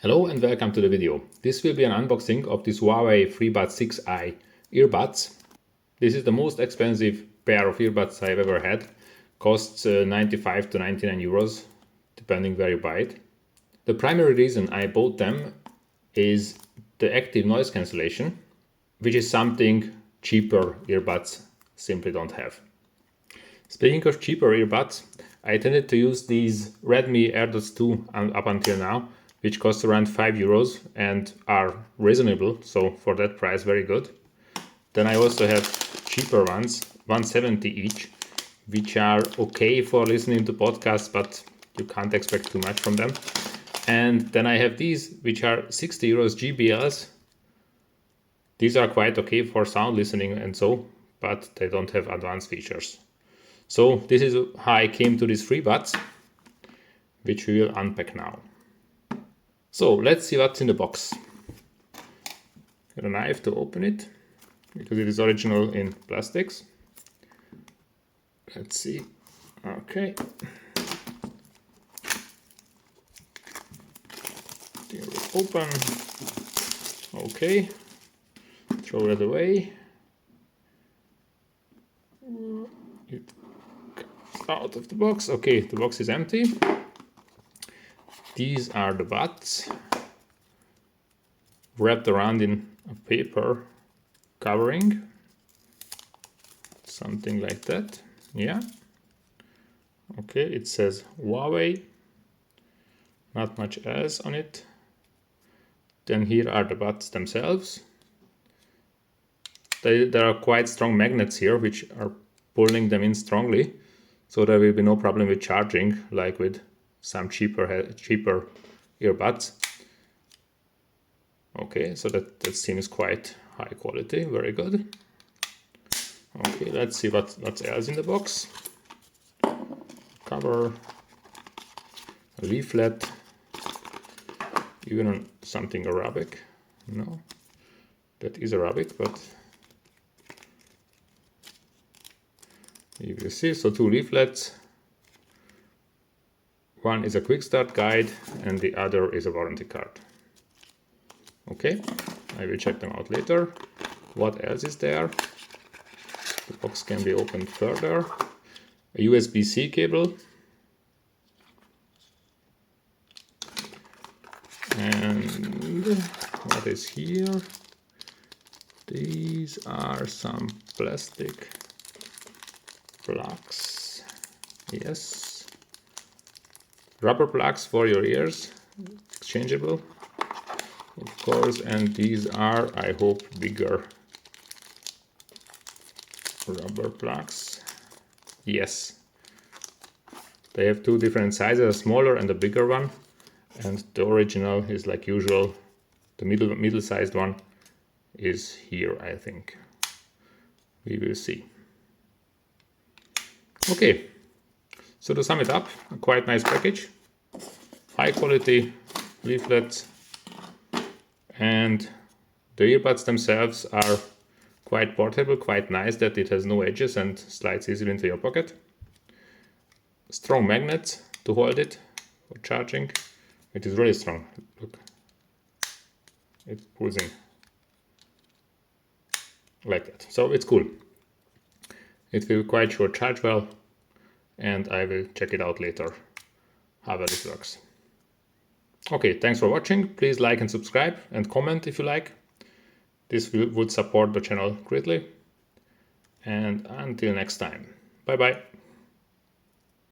Hello and welcome to the video. This will be an unboxing of this HUAWEI FreeBuds 6i earbuds. This is the most expensive pair of earbuds I've ever had. Costs 95 to 99 euros, depending where you buy it. The primary reason I bought them is the active noise cancellation, which is something cheaper earbuds simply don't have. Speaking of cheaper earbuds, I tended to use these Redmi AirDots 2 up until now, which cost around 5 euros and are reasonable, so for that price very good. Then I also have cheaper ones, 170 each, which are okay for listening to podcasts, but you can't expect too much from them. And then I have these, which are 60 euros GBLs. These are quite okay for sound listening and so, but they don't have advanced features. So this is how I came to these FreeBuds, which we will unpack now. So let's see what's in the box. Got a knife to open it, because it is original in plastics. Let's see. Okay. Here we open. Okay. Throw it away. It comes out of the box. Okay, the box is empty. These are the buds, wrapped around in a paper covering, something like that. Yeah. Okay, it says HUAWEI, not much else on it. Then here are the buds themselves. There are quite strong magnets here, which are pulling them in strongly, so there will be no problem with charging, like with some cheaper earbuds. Okay, so that seems quite high quality, very good. Okay, let's see what's else in the box. Cover, a leaflet, even on something Arabic. No, that is Arabic, but you will see. So 2 leaflets. One is a quick start guide and the other is a warranty card. Okay, I will check them out later. What else is there? The box can be opened further. A USB-C cable. And what is here? These are some plastic plugs. Yes. Rubber plugs for your ears, exchangeable, of course, and these are, I hope, bigger rubber plugs. Yes, they have 2 different sizes, a smaller and a bigger one, and the original is like usual. The middle-sized one is here, I think. We will see. Okay. So to sum it up, a quite nice package, high quality leaflets, and the earbuds themselves are quite portable, quite nice that it has no edges and slides easily into your pocket. Strong magnets to hold it for charging. It is really strong. Look, it pulls in like that. So it's cool. It will quite sure charge well. And I will check it out later, how well it works. Okay, thanks for watching. Please like and subscribe and comment if you like. This would support the channel greatly. And until next time, bye bye.